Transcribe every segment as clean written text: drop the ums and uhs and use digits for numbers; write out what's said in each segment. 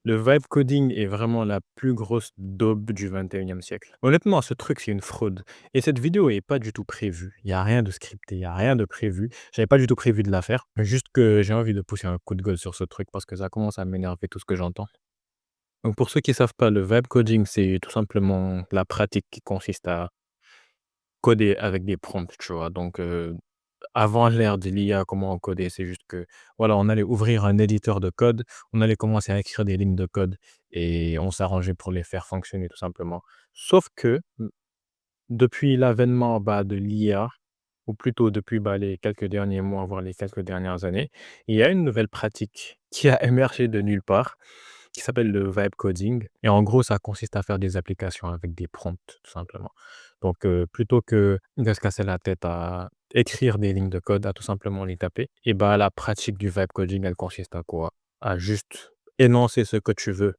Le vibe coding est vraiment la plus grosse daube du 21e siècle. Honnêtement, ce truc, c'est une fraude. Et cette vidéo est pas du tout prévue. Il y a rien de scripté, il y a rien de prévu. J'avais pas du tout prévu de la faire. Juste que j'ai envie de pousser un coup de gueule sur ce truc parce que ça commence à m'énerver tout ce que j'entends. Donc pour ceux qui savent pas, le vibe coding, c'est tout simplement la pratique qui consiste à coder avec des prompts, tu vois? Donc, avant l'ère de l'IA, comment on codait? C'est juste que, voilà, on allait ouvrir un éditeur de code, on allait commencer à écrire des lignes de code et on s'arrangeait pour les faire fonctionner tout simplement. Sauf que, depuis l'avènement, de l'IA, ou plutôt depuis, les quelques derniers mois, voire les quelques dernières années, il y a une nouvelle pratique qui a émergé de nulle part, qui s'appelle le vibe coding et en gros, ça consiste à faire des applications avec des prompts, tout simplement. Donc, plutôt que de se casser la tête à écrire des lignes de code, à tout simplement les taper et la pratique du vibe coding, elle consiste à quoi? À juste énoncer ce que tu veux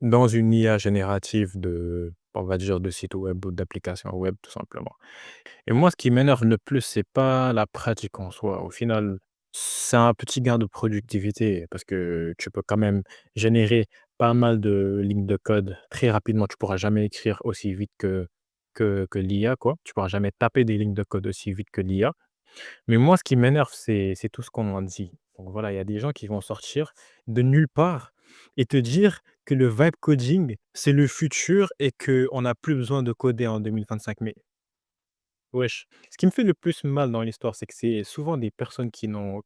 dans une IA générative de, on va dire, de sites web ou d'applications web, tout simplement. Et moi, ce qui m'énerve le plus, c'est pas la pratique en soi. Au final, c'est un petit gain de productivité parce que tu peux quand même générer pas mal de lignes de code très rapidement. Tu pourras jamais écrire aussi vite que l'IA, quoi. Tu pourras jamais taper des lignes de code aussi vite que l'IA. Mais moi, ce qui m'énerve, c'est tout ce qu'on m'en dit. Donc voilà, il y a des gens qui vont sortir de nulle part et te dire que le vibe coding, c'est le futur et qu'on n'a plus besoin de coder en 2025. Mais wesh, ce qui me fait le plus mal dans l'histoire, c'est que c'est souvent des personnes qui n'ont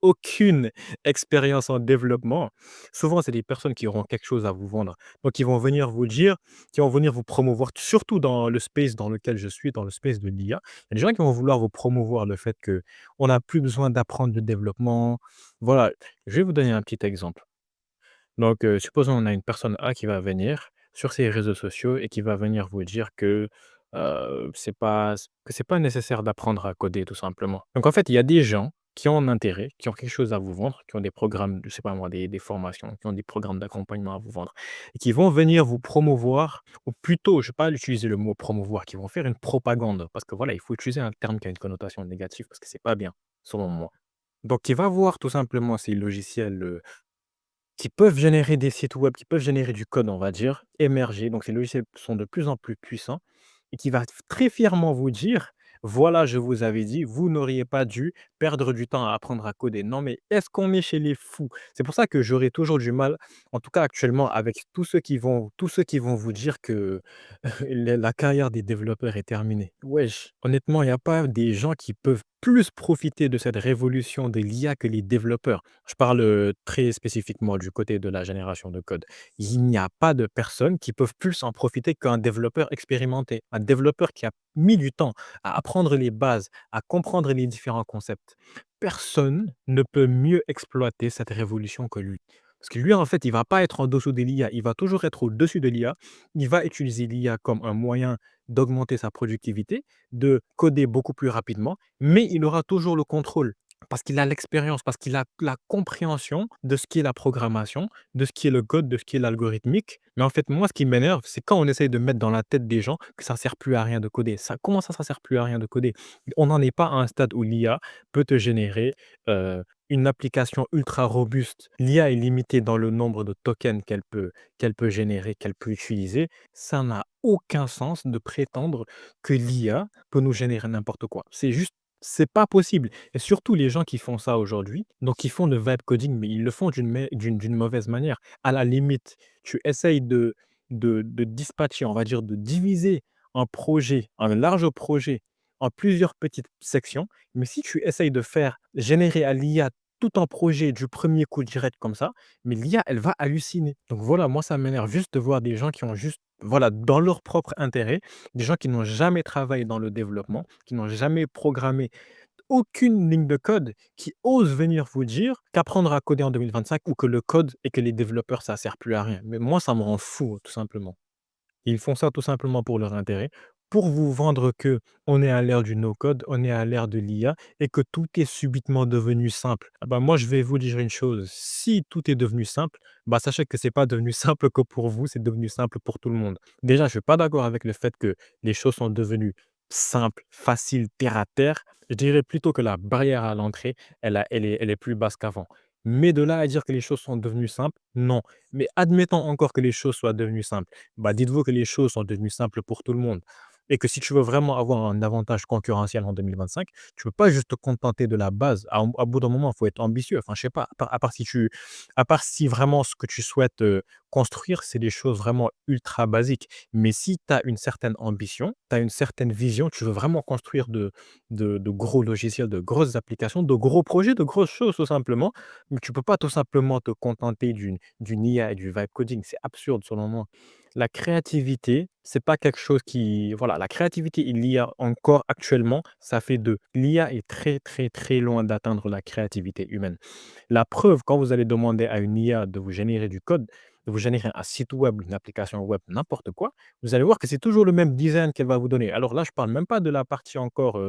aucune expérience en développement. Souvent, c'est des personnes qui auront quelque chose à vous vendre. Donc, ils vont venir vous dire, qui vont venir vous promouvoir, surtout dans le space dans lequel je suis, dans le space de l'IA. Il y a des gens qui vont vouloir vous promouvoir le fait que on n'a plus besoin d'apprendre le développement. Voilà, je vais vous donner un petit exemple. Donc, supposons on a une personne A qui va venir sur ses réseaux sociaux et qui va venir vous dire que, c'est pas nécessaire d'apprendre à coder tout simplement. Donc en fait, il y a des gens qui ont un intérêt, qui ont quelque chose à vous vendre, qui ont des programmes, je sais pas moi, des formations, qui ont des programmes d'accompagnement à vous vendre et qui vont venir vous promouvoir ou plutôt, je ne vais pas utiliser le mot promouvoir, qui vont faire une propagande parce que voilà, il faut utiliser un terme qui a une connotation négative parce que c'est pas bien, selon moi. Donc il va voir tout simplement ces logiciels, qui peuvent générer des sites web, qui peuvent générer du code, on va dire, émerger. Donc ces logiciels sont de plus en plus puissants et qui va très fièrement vous dire: «Voilà, je vous avais dit, vous n'auriez pas dû perdre du temps à apprendre à coder». Non, mais est-ce qu'on est chez les fous? C'est pour ça que j'aurais toujours du mal, en tout cas actuellement, avec tous ceux qui vont vous dire que la carrière des développeurs est terminée. Wesh, honnêtement, il y a pas des gens qui peuvent plus profiter de cette révolution de l'IA que les développeurs. Je parle, très spécifiquement du côté de la génération de code. Il n'y a pas de personnes qui peuvent plus en profiter qu'un développeur expérimenté. Un développeur qui a mis du temps à apprendre les bases, à comprendre les différents concepts. Personne ne peut mieux exploiter cette révolution que lui. Parce que lui, en fait, il va pas être en dessous de l'IA, il va toujours être au-dessus de l'IA. Il va utiliser l'IA comme un moyen d'augmenter sa productivité, de coder beaucoup plus rapidement, mais il aura toujours le contrôle. Parce qu'il a l'expérience, parce qu'il a la compréhension de ce qu'est la programmation, de ce qui est le code, de ce qui est l'algorithmique. Mais en fait, moi, ce qui m'énerve, c'est quand on essaye de mettre dans la tête des gens que ça sert plus à rien de coder. Comment ça sert plus à rien de coder? On n'en est pas à un stade où l'IA peut te générer une application ultra robuste. L'IA est limitée dans le nombre de tokens qu'elle peut générer, qu'elle peut utiliser. Ça n'a aucun sens de prétendre que l'IA peut nous générer n'importe quoi. C'est pas possible. Et surtout les gens qui font ça aujourd'hui, donc ils font le vibe coding, mais ils le font d'une mauvaise manière. À la limite, tu essayes de dispatcher, on va dire, de diviser un projet, un large projet en plusieurs petites sections, mais si tu essayes de faire générer à l'IA tout un projet du premier coup direct comme ça, mais l'IA, elle va halluciner. Donc voilà, moi ça m'énerve juste de voir des gens qui ont juste, voilà, dans leur propre intérêt, des gens qui n'ont jamais travaillé dans le développement, qui n'ont jamais programmé aucune ligne de code, qui osent venir vous dire qu'apprendre à coder en 2025 ou que le code et que les développeurs, ça sert plus à rien. Mais moi, ça me rend fou, tout simplement. Ils font ça tout simplement pour leur intérêt, pour vous vendre que on est à l'ère du no-code, on est à l'ère de l'IA et que tout est subitement devenu simple. Ah bah, moi, je vais vous dire une chose, si tout est devenu simple, sachez que c'est pas devenu simple que pour vous, c'est devenu simple pour tout le monde. Déjà, je suis pas d'accord avec le fait que les choses sont devenues simples, faciles, terre à terre. Je dirais plutôt que la barrière à l'entrée, elle est plus basse qu'avant. Mais de là à dire que les choses sont devenues simples, non. Mais admettons encore que les choses soient devenues simples. Bah, dites-vous que les choses sont devenues simples pour tout le monde et que si tu veux vraiment avoir un avantage concurrentiel en 2025, tu peux pas juste te contenter de la base. À bout d'un moment, il faut être ambitieux. Enfin, je sais pas, à part si vraiment ce que tu souhaites, construire, c'est des choses vraiment ultra basiques. Mais si tu as une certaine ambition, tu as une certaine vision, tu veux vraiment construire de gros logiciels, de grosses applications, de gros projets, de grosses choses tout simplement, mais tu peux pas tout simplement te contenter d'une IA et du vibe coding. C'est absurde selon moi. La créativité, c'est pas quelque chose qui voilà, la créativité et l'IA encore actuellement, ça fait 2. L'IA est très, très, très loin d'atteindre la créativité humaine. La preuve, quand vous allez demander à une IA de vous générer du code, de vous générer un site web, une application web, n'importe quoi, vous allez voir que c'est toujours le même design qu'elle va vous donner. Alors là, je parle même pas de la partie encore,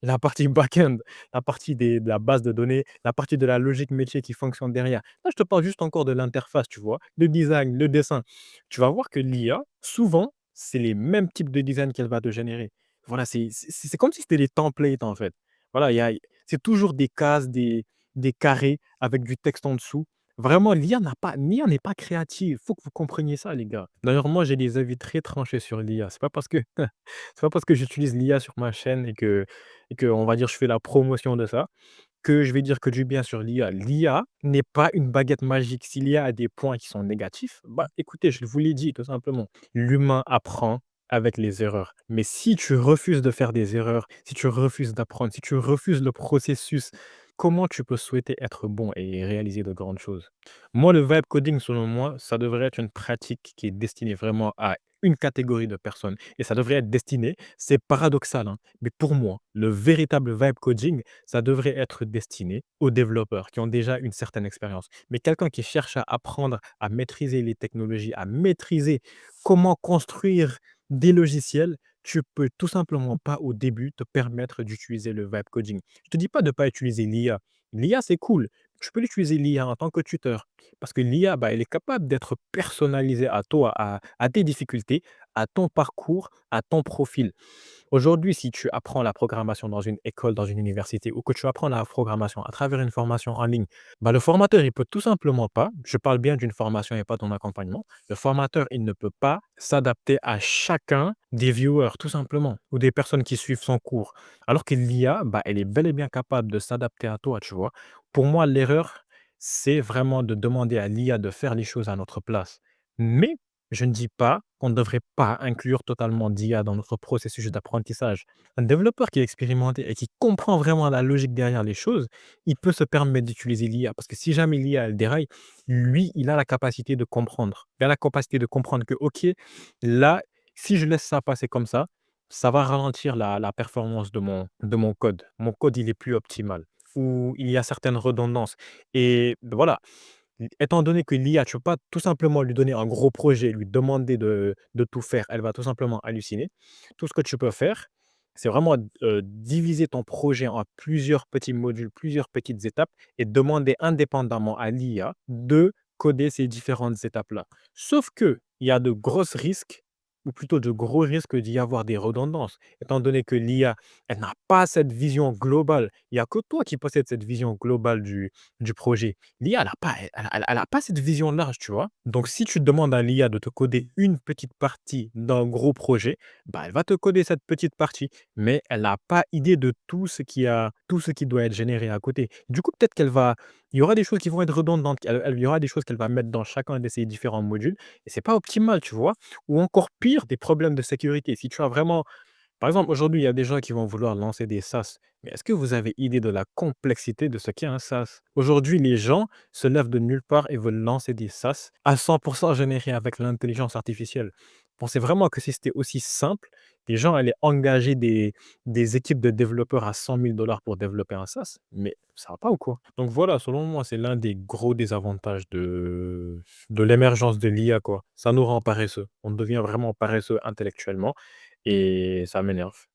la partie back-end, la partie de la base de données, la partie de la logique métier qui fonctionne derrière. Là, je te parle juste encore de l'interface, tu vois, le design, le dessin. Tu vas voir que l'IA, souvent, c'est les mêmes types de design qu'elle va te générer. Voilà, c'est comme si c'était des templates en fait. Voilà, c'est toujours des cases, des carrés avec du texte en dessous. Vraiment, l'IA n'est pas créative. Faut que vous compreniez ça, les gars. D'ailleurs, moi, j'ai des avis très tranchés sur l'IA. C'est pas parce que c'est pas parce que j'utilise l'IA sur ma chaîne et que, on va dire, je fais la promotion de ça, que je vais dire que du bien sur l'IA. L'IA n'est pas une baguette magique. S'il y a des points qui sont négatifs, bah, écoutez, je vous l'ai dit tout simplement. L'humain apprend avec les erreurs. Mais si tu refuses de faire des erreurs, si tu refuses d'apprendre, si tu refuses le processus, comment tu peux souhaiter être bon et réaliser de grandes choses? Moi, le vibe coding, selon moi, ça devrait être une pratique qui est destinée vraiment à une catégorie de personnes et ça devrait être destiné, c'est paradoxal, hein, mais pour moi, le véritable vibe coding, ça devrait être destiné aux développeurs qui ont déjà une certaine expérience. Mais quelqu'un qui cherche à apprendre à maîtriser les technologies, à maîtriser comment construire des logiciels, tu peux tout simplement pas au début te permettre d'utiliser le vibe coding. Je te dis pas de pas utiliser l'IA. L'IA, c'est cool. Tu peux l'utiliser l'IA en tant que tuteur parce que l'IA, bah, elle est capable d'être personnalisée à toi, à tes difficultés, à ton parcours, à ton profil. Aujourd'hui, si tu apprends la programmation dans une école, dans une université ou que tu apprends la programmation à travers une formation en ligne, bah, le formateur, il peut tout simplement pas, je parle bien d'une formation et pas ton accompagnement, le formateur, il ne peut pas s'adapter à chacun des viewers, tout simplement, ou des personnes qui suivent son cours. Alors que l'IA, bah, elle est bel et bien capable de s'adapter à toi, tu vois. Pour moi, l'erreur, c'est vraiment de demander à l'IA de faire les choses à notre place. Mais je ne dis pas qu'on ne devrait pas inclure totalement d'IA dans notre processus d'apprentissage. Un développeur qui est expérimenté et qui comprend vraiment la logique derrière les choses, il peut se permettre d'utiliser l'IA parce que si jamais l'IA elle déraille, lui, il a la capacité de comprendre. Il a la capacité de comprendre que, OK, là, si je laisse ça passer comme ça va ralentir la performance de mon code. Mon code, il est plus optimal ou il y a certaines redondances. Et voilà, étant donné que l'IA, tu ne peux pas tout simplement lui donner un gros projet, lui demander de tout faire, elle va tout simplement halluciner. Tout ce que tu peux faire, c'est vraiment, diviser ton projet en plusieurs petits modules, plusieurs petites étapes et demander indépendamment à l'IA de coder ces différentes étapes-là. Sauf qu'il y a de gros risques, ou plutôt de gros risques d'y avoir des redondances, étant donné que l'IA, elle n'a pas cette vision globale. Il y a que toi qui possèdes cette vision globale du projet. L'IA, elle a pas cette vision large, tu vois? Donc si tu demandes à l'IA de te coder une petite partie d'un gros projet, bah, elle va te coder cette petite partie, mais elle n'a pas idée de tout ce qui doit être généré à côté. Du coup, peut-être il y aura des choses qui vont être redondantes, il y aura des choses qu'elle va mettre dans chacun de ces différents modules et c'est pas optimal, tu vois? Ou encore pire, des problèmes de sécurité. Si tu as vraiment par exemple, aujourd'hui, il y a des gens qui vont vouloir lancer des SaaS. Mais est-ce que vous avez idée de la complexité de ce qu'est un SaaS? Aujourd'hui, les gens se lèvent de nulle part et veulent lancer des SaaS à 100% générés avec l'intelligence artificielle. Pensez vraiment que si c'était aussi simple, les gens allaient engager des équipes de développeurs à 100 000 $ pour développer un SaaS. Mais ça va pas ou quoi? Donc voilà, selon moi, c'est l'un des gros désavantages de l'émergence de l'IA, quoi. Ça nous rend paresseux. On devient vraiment paresseux intellectuellement et ça m'énerve.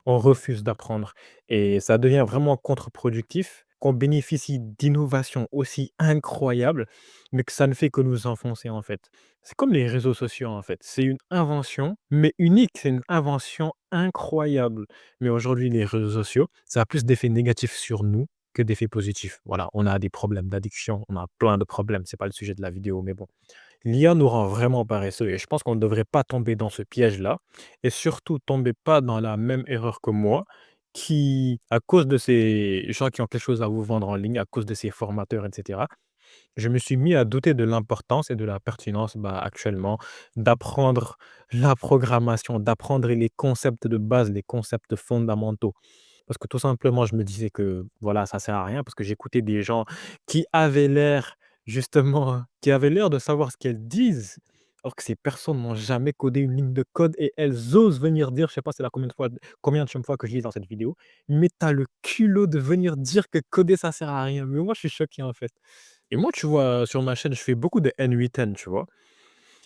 On refuse d'apprendre et ça devient vraiment contre-productif qu'on bénéficie d'innovations aussi incroyables, mais que ça ne fait que nous enfoncer, en fait. C'est comme les réseaux sociaux, en fait. C'est une invention, mais unique. C'est une invention incroyable. Mais aujourd'hui, les réseaux sociaux, ça a plus d'effets négatifs sur nous que d'effets positifs. Voilà, on a des problèmes d'addiction, on a plein de problèmes, c'est pas le sujet de la vidéo, mais bon. L'IA nous rend vraiment paresseux et je pense qu'on ne devrait pas tomber dans ce piège-là et surtout tomber pas dans la même erreur que moi qui, à cause de ces gens qui ont quelque chose à vous vendre en ligne, à cause de ces formateurs, et cetera, je me suis mis à douter de l'importance et de la pertinence, actuellement, d'apprendre la programmation, d'apprendre les concepts de base, les concepts fondamentaux. Parce que tout simplement, je me disais que voilà, ça sert à rien parce que j'écoutais des gens qui avaient l'air justement, qui avaient l'air de savoir ce qu'elles disent, alors que ces personnes n'ont jamais codé une ligne de code et elles osent venir dire, je sais pas c'est la combien de fois que je lis dans cette vidéo, mais tu as le culot de venir dire que coder ça sert à rien. Mais moi, je suis choqué en fait. Et moi, tu vois, sur ma chaîne, je fais beaucoup de N8N, tu vois.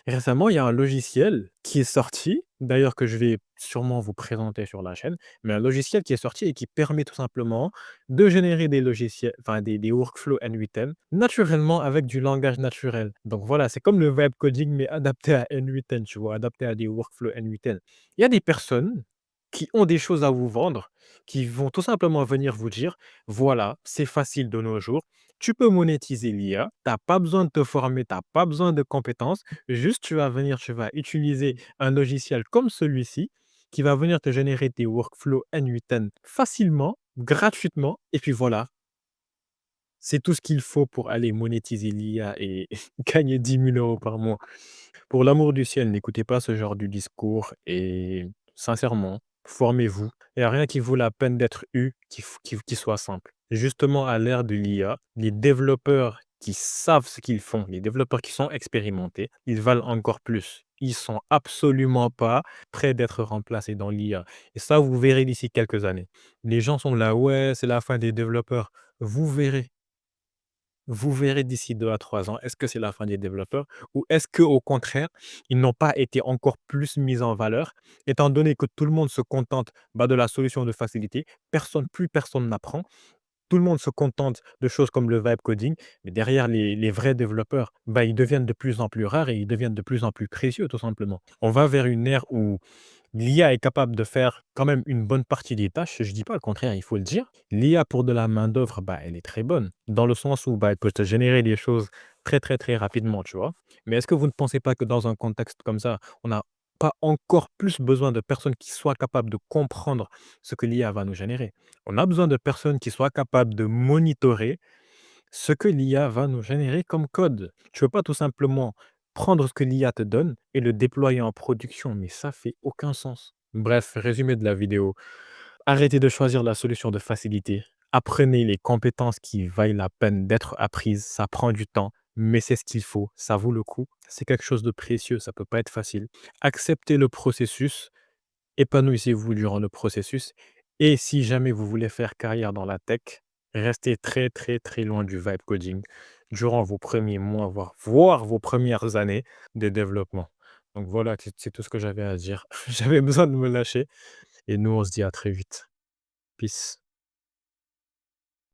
Récemment, il y a un logiciel qui est sorti, d'ailleurs que je vais sûrement vous présenter sur la chaîne, mais un logiciel qui est sorti et qui permet tout simplement de générer des logiciels, enfin des workflows N8N naturellement avec du langage naturel. Donc voilà, c'est comme le vibe coding, mais adapté à N8N, tu vois, adapté à des workflows N8N. Il y a des personnes qui ont des choses à vous vendre, qui vont tout simplement venir vous dire, voilà, c'est facile de nos jours, tu peux monétiser l'IA, tu n'as pas besoin de te former, tu n'as pas besoin de compétences. Juste, tu vas venir, tu vas utiliser un logiciel comme celui-ci qui va venir te générer des workflows N8N facilement, gratuitement. Et puis voilà, c'est tout ce qu'il faut pour aller monétiser l'IA et gagner 10 000 € par mois. Pour l'amour du ciel, n'écoutez pas ce genre de discours et sincèrement, formez-vous. Il n'y a rien qui vaut la peine d'être eu qui soit simple. Justement, à l'ère de l'IA, les développeurs qui savent ce qu'ils font, les développeurs qui sont expérimentés, ils valent encore plus. Ils sont absolument pas prêts d'être remplacés dans l'IA. Et ça, vous verrez d'ici quelques années. Les gens sont là, ouais, c'est la fin des développeurs. Vous verrez. Vous verrez d'ici 2 à 3 ans, est-ce que c'est la fin des développeurs ou est-ce que au contraire, ils n'ont pas été encore plus mis en valeur, étant donné que tout le monde se contente, de la solution de facilité, plus personne n'apprend, tout le monde se contente de choses comme le vibe coding, mais derrière les vrais développeurs, ils deviennent de plus en plus rares et ils deviennent de plus en plus précieux tout simplement. On va vers une ère où l'IA est capable de faire quand même une bonne partie des tâches, je dis pas le contraire, il faut le dire. L'IA pour de la main-d'œuvre, elle est très bonne, dans le sens où, elle peut te générer des choses très, très, très rapidement, tu vois? Mais est-ce que vous ne pensez pas que dans un contexte comme ça, on n'a pas encore plus besoin de personnes qui soient capables de comprendre ce que l'IA va nous générer? On a besoin de personnes qui soient capables de monitorer ce que l'IA va nous générer comme code. Tu ne peux pas tout simplement prendre ce que l'IA te donne et le déployer en production, mais ça fait aucun sens. Bref, résumé de la vidéo. Arrêtez de choisir la solution de facilité. Apprenez les compétences qui valent la peine d'être apprises. Ça prend du temps, mais c'est ce qu'il faut. Ça vaut le coup. C'est quelque chose de précieux. Ça peut pas être facile. Acceptez le processus. Épanouissez-vous durant le processus et si jamais vous voulez faire carrière dans la tech, restez très, très, très loin du vibe coding durant vos premiers mois, voire vos premières années de développement. Donc voilà, c'est tout ce que j'avais à dire. J'avais besoin de me lâcher et nous, on se dit à très vite. Peace.